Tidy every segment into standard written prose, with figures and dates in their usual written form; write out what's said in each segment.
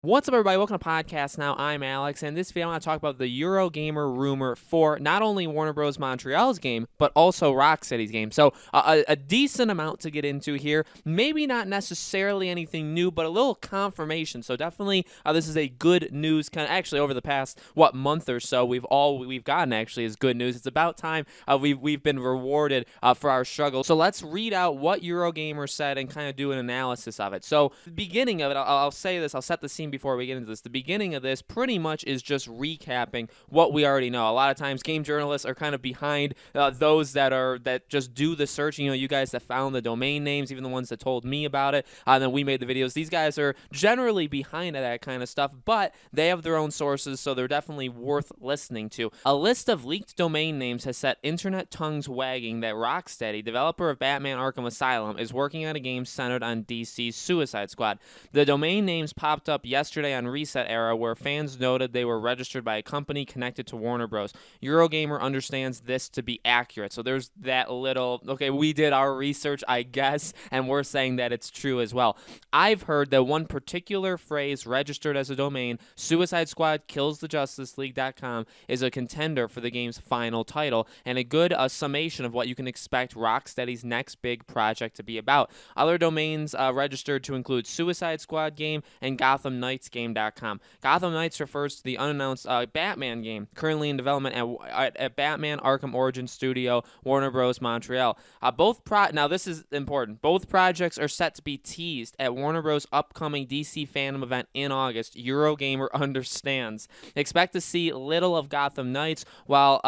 What's up, everybody? Welcome to Podcast Now. I'm Alex, and this video I want to talk about the Eurogamer rumor for not only Warner Bros. Montreal's game, but also Rocksteady's game. So a decent amount to get into here. Maybe not necessarily anything new, but a little confirmation. So definitely, this is a good news. Actually, over the past month or so, we've gotten actually is good news. It's about time we've been rewarded for our struggle. So let's read out what Eurogamer said and kind of do an analysis of it. So the beginning of it, I'll say this. I'll set the scene before we get into this. The beginning of this pretty much is just recapping what we already know. A lot of times game journalists are kind of behind those that just do the searching. You guys that found the domain names, even the ones that told me about it, and then we made the videos. These guys are generally behind that kind of stuff, but they have their own sources, so they're definitely worth listening to. A list of leaked domain names has set internet tongues wagging that Rocksteady, developer of Batman Arkham Asylum, is working on a game centered on DC's Suicide Squad. The domain names popped up yesterday on Reset Era, where fans noted they were registered by a company connected to Warner Bros. Eurogamer understands this to be accurate. So there's that little, okay, we did our research, I guess, and we're saying that it's true as well. I've heard that one particular phrase registered as a domain, Suicide Squad kills the Justice League.com, is a contender for the game's final title, and a good summation of what you can expect Rocksteady's next big project to be about. Other domains registered to include Suicide Squad game and GothamKnightsGame.com. Gotham Knights refers to the unannounced Batman game currently in development at Batman Arkham Origin Studio, Warner Bros. Montreal. Now this is important. Both projects are set to be teased at Warner Bros. Upcoming DC fandom event in August. Eurogamer understands. Expect to see little of Gotham Knights, while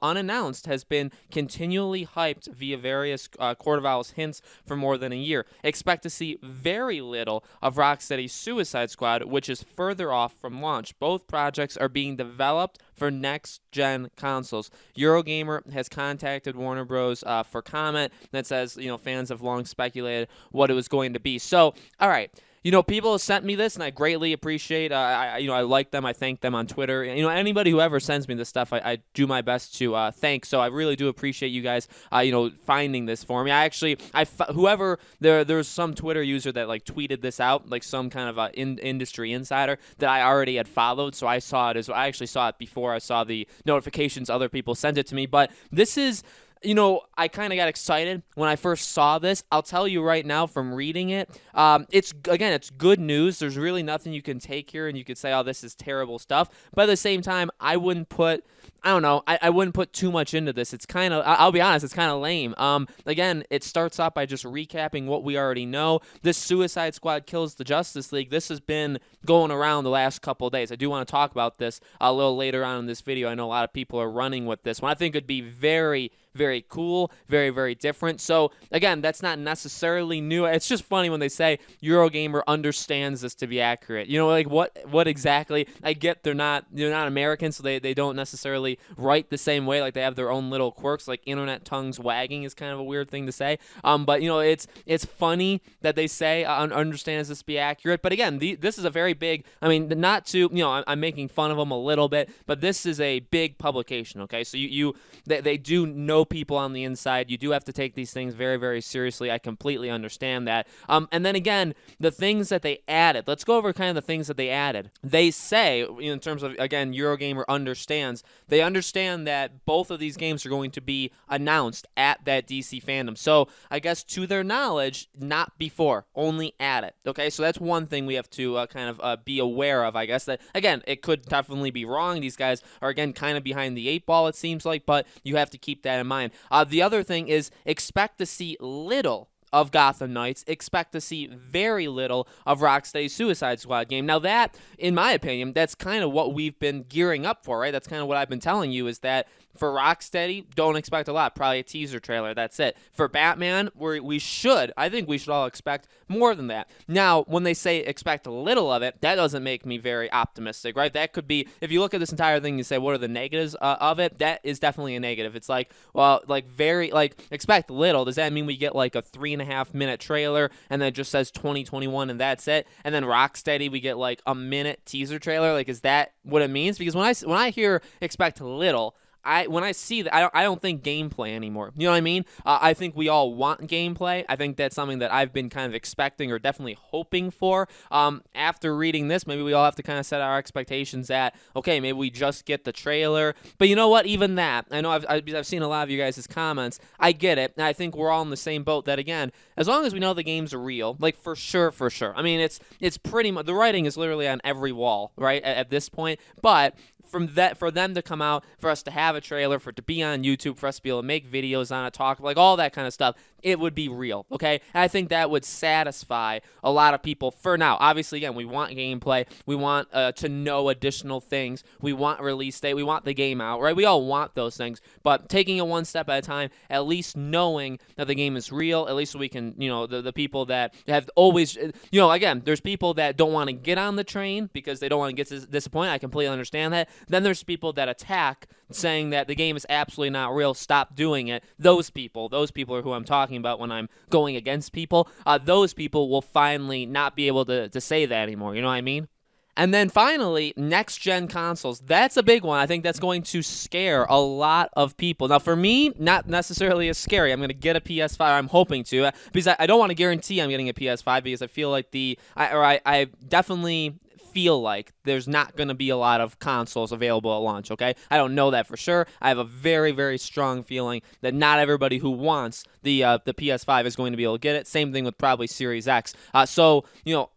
unannounced, has been continually hyped via various Court of Owls hints for more than a year. Expect to see very little of Rocksteady's Suicide Squad, which is further off from launch. Both projects are being developed for next-gen consoles. Eurogamer has contacted Warner Bros. For comment that says, fans have long speculated what it was going to be. So, all right. People have sent me this, and I greatly appreciate. I like them. I thank them on Twitter. Anybody who ever sends me this stuff, I do my best to thank. So I really do appreciate you guys, finding this for me. There's some Twitter user that tweeted this out, like some kind of industry insider that I already had followed. So I actually saw it before I saw the notifications. Other people sent it to me, but this is. I kind of got excited when I first saw this. I'll tell you right now from reading it, it's good news. There's really nothing you can take here and you could say, oh, this is terrible stuff. But at the same time, I wouldn't put too much into this. It's kind of, I'll be honest, it's kind of lame. Again, it starts off by just recapping what we already know. This Suicide Squad kills the Justice League. This has been going around the last couple of days. I do want to talk about this a little later on in this video. I know a lot of people are running with this one. I think it'd be very, very cool, very, very different. So, again, that's not necessarily new. It's just funny when they say Eurogamer understands this to be accurate. What exactly? I get they're not American, so they don't necessarily write the same way. Like, they have their own little quirks, like internet tongues wagging is kind of a weird thing to say. But, it's funny that they say understands this to be accurate. But, again, this is a very big, not to, I'm making fun of them a little bit, but this is a big publication, okay? So they do know people on the inside. You do have to take these things very, very seriously. I completely understand that. And then again, the things that they added. Let's go over kind of the things that they added. They say, in terms of, again, Eurogamer understands, they understand that both of these games are going to be announced at that DC fandom. So I guess to their knowledge, not before, only at it. Okay, so that's one thing we have to kind of be aware of, I guess. That, again, it could definitely be wrong. These guys are, again, kind of behind the eight ball, it seems like, but you have to keep that in mind. The other thing is expect to see little of Gotham Knights, expect to see very little of Rocksteady's Suicide Squad game. Now that, in my opinion, that's kind of what we've been gearing up for, right? That's kind of what I've been telling you, is that for Rocksteady, don't expect a lot. Probably a teaser trailer. That's it. For Batman, I think we should all expect more than that. Now, when they say expect a little of it, that doesn't make me very optimistic, right? That could be, if you look at this entire thing, you say, what are the negatives of it? That is definitely a negative. It's expect little. Does that mean we get like a 3.5-minute trailer and then it just says 2021 and that's it? And then Rocksteady, we get like a minute teaser trailer? Like, is that what it means? Because when I hear expect little, when I see that, I don't think gameplay anymore. You know what I mean? I think we all want gameplay. I think that's something that I've been kind of expecting or definitely hoping for. After reading this, maybe we all have to kind of set our expectations at, okay, maybe we just get the trailer. But you know what? Even that, I know I've seen a lot of you guys' comments. I get it, and I think we're all in the same boat. That again, as long as we know the game's real, like for sure. I mean, it's pretty much the writing is literally on every wall, right? At this point, but for them to come out, for us to have a trailer, for it to be on YouTube, for us to be able to make videos on it, talk, like all that kind of stuff, it would be real, okay? And I think that would satisfy a lot of people for now. Obviously, again, we want gameplay. We want to know additional things. We want release date. We want the game out, right? We all want those things. But taking it one step at a time, at least knowing that the game is real, at least so we can, the people that have always, again, there's people that don't want to get on the train because they don't want to get disappointed. I completely understand that. Then there's people that attack saying that the game is absolutely not real, stop doing it. Those people are who I'm talking about when I'm going against people. Those people will finally not be able to say that anymore. You know what I mean? And then finally, next-gen consoles. That's a big one. I think that's going to scare a lot of people. Now, for me, not necessarily as scary. I'm going to get a PS5. I'm hoping to. Because I don't want to guarantee I'm getting a PS5 because I feel like I definitely feel like there's not going to be a lot of consoles available at launch, okay? I don't know that for sure. I have a very, very strong feeling that not everybody who wants the PS5 is going to be able to get it. Same thing with probably Series X. So,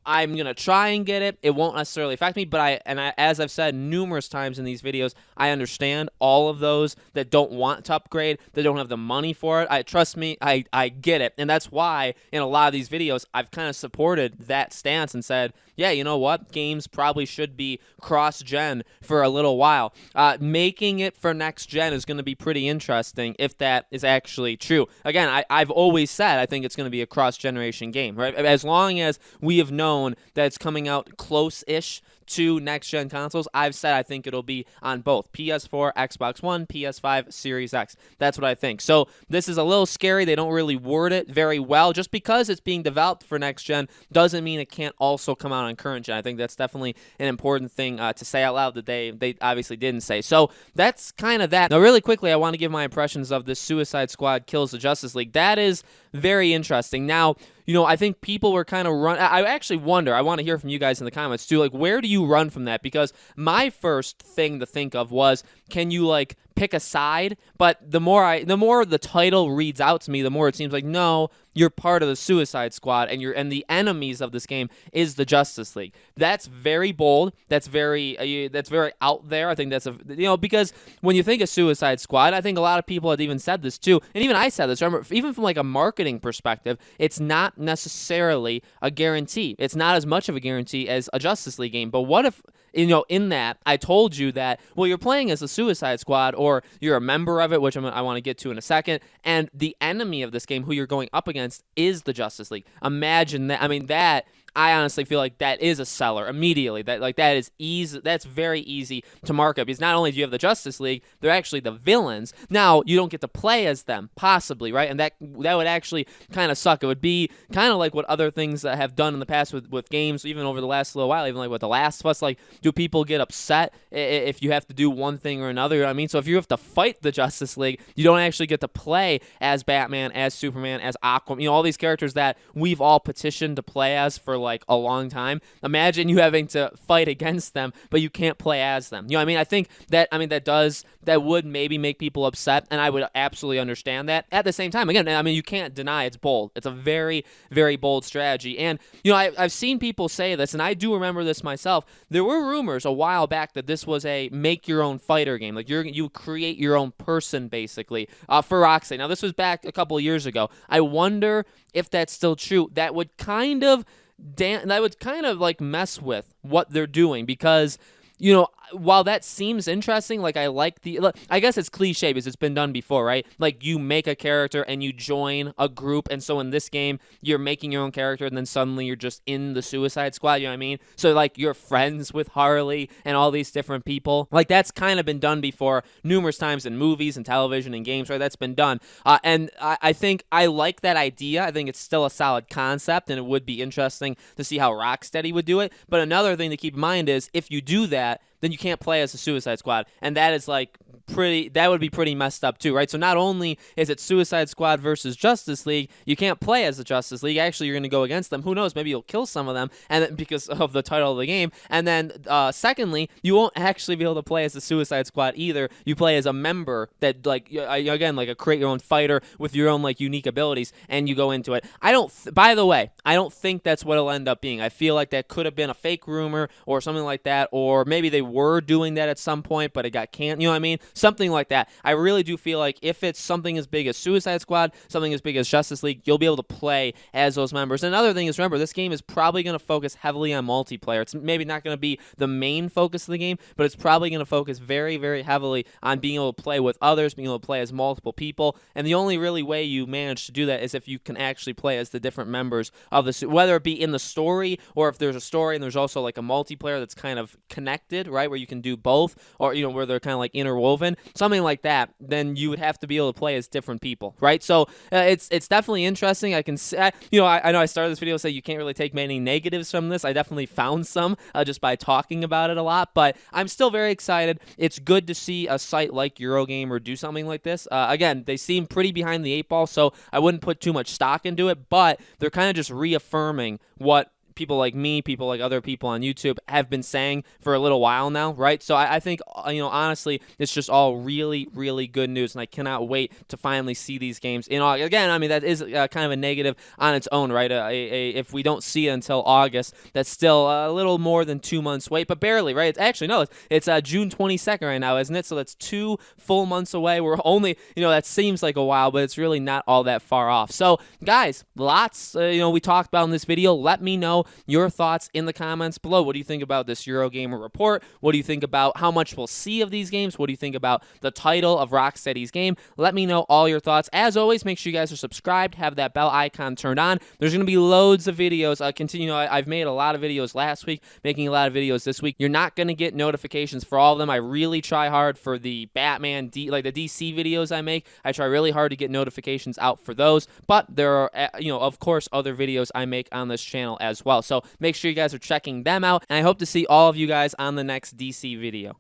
I'm going to try and get it. It won't necessarily affect me, but as I've said numerous times in these videos, I understand all of those that don't want to upgrade, that don't have the money for it. Trust me, I get it. And that's why in a lot of these videos, I've kind of supported that stance and said, yeah, you know what? Games probably should be cross-gen for a little while. Making it for next-gen is going to be pretty interesting if that is actually true. Again, I've always said I think it's going to be a cross-generation game, right? As long as we have known that it's coming out close-ish to next-gen consoles, I've said I think it'll be on both PS4, Xbox One, PS5, Series X. That's what I think. So this is a little scary. They don't really word it very well. Just because it's being developed for next-gen doesn't mean it can't also come out on current-gen. I think that's definitely an important thing to say out loud that they obviously didn't say. So that's kind of that. Now, really quickly, I want to give my impressions of this Suicide Squad Kills the Justice League. That is very interesting. Now, I think people were kind of I actually wonder, I want to hear from you guys in the comments too, like, where do you run from that? Because my first thing to think of was, can you, like, pick a side? But the more the title reads out to me, the more it seems like, no, you're part of the Suicide Squad, and the enemies of this game is the Justice League. That's very bold. That's very out there. I think that's because when you think of Suicide Squad, I think a lot of people had even said this too, and even I said this. Remember, even from like a marketing perspective, it's not necessarily a guarantee. It's not as much of a guarantee as a Justice League game. But what if, in that, I told you that, well, you're playing as a Suicide Squad, or you're a member of it, which I want to get to in a second, and the enemy of this game, who you're going up against, is the Justice League. Imagine that. I mean, I honestly feel like that is a seller immediately. That is easy. That's very easy to market, because not only do you have the Justice League, they're actually the villains. Now you don't get to play as them, possibly, right? And that would actually kind of suck. It would be kind of like what other things have done in the past with games, even over the last little while, even like with The Last of Us. Like, do people get upset if you have to do one thing or another? You know what I mean? So if you have to fight the Justice League, you don't actually get to play as Batman, as Superman, as Aquaman. All these characters that we've all petitioned to play as for like a long time. Imagine you having to fight against them, but you can't play as them. You know what I mean? I think that would maybe make people upset, and I would absolutely understand that. At the same time, again, I mean, you can't deny it's bold. It's a very, very bold strategy. And, I've seen people say this, and I do remember this myself. There were rumors a while back that this was a make-your-own fighter game. Like, you create your own person, basically, for Rocksteady. Now, this was back a couple of years ago. I wonder if that's still true. That would kind of like mess with what they're doing, because while that seems interesting, like I guess it's cliche because it's been done before, right? Like, you make a character and you join a group, and so in this game you're making your own character, and then suddenly you're just in the Suicide Squad. You know what I mean? So like, you're friends with Harley and all these different people. Like, that's kind of been done before numerous times in movies and television and games, right? That's been done, and I think I like that idea. I think it's still a solid concept, and it would be interesting to see how Rocksteady would do it. But another thing to keep in mind is, if you do that, then you can't play as the Suicide Squad, and that is like that would be pretty messed up too, right? So not only is it Suicide Squad versus Justice League, you can't play as the Justice League. Actually, you're going to go against them. Who knows? Maybe you'll kill some of them, and then, because of the title of the game. And then, secondly, you won't actually be able to play as the Suicide Squad either. You play as a member that, like, again, like a create your own fighter with your own like unique abilities, and you go into it. By the way, I don't think that's what it'll end up being. I feel like that could have been a fake rumor or something like that, or maybe they were doing that at some point, but it got canned. You know what I mean? Something like that. I really do feel like if it's something as big as Suicide Squad, something as big as Justice League, you'll be able to play as those members. And another thing is, remember, this game is probably going to focus heavily on multiplayer. It's maybe not going to be the main focus of the game, but it's probably going to focus very, very heavily on being able to play with others, being able to play as multiple people. And the only really way you manage to do that is if you can actually play as the different members of the, whether it be in the story or if there's a story and there's also like a multiplayer that's kind of connected, right, where you can do both, or where they're kind of like interwoven, something like that. Then you would have to be able to play as different people, right? So it's definitely interesting. I can say, I know I started this video saying you can't really take many negatives from this. I definitely found some just by talking about it a lot, but I'm still very excited. It's good to see a site like Eurogamer do something like this. Again, they seem pretty behind the 8 ball, so I wouldn't put too much stock into it, but they're kind of just reaffirming what people like me, people like other people on YouTube have been saying for a little while now, right? So I think, honestly, it's just all really, really good news, and I cannot wait to finally see these games in August. Again, I mean, that is kind of a negative on its own, right? If we don't see it until August, that's still a little more than 2 months wait, but barely, right? It's actually, no, it's June 22nd right now, isn't it? So that's 2 full months away. We're only, that seems like a while, but it's really not all that far off. So, guys, lots, we talked about in this video. Let me know your thoughts in the comments below. What do you think about this Eurogamer report? What do you think about how much we'll see of these games? What do you think about the title of Rocksteady's game? Let me know all your thoughts. As always, make sure you guys are subscribed, have that bell icon turned on. There's going to be loads of videos. I've made a lot of videos last week, making a lot of videos this week. You're not going to get notifications for all of them. I really try hard for the Batman, the DC videos I make. I try really hard to get notifications out for those, but there are, of course, other videos I make on this channel as well. So make sure you guys are checking them out, and I hope to see all of you guys on the next DC video.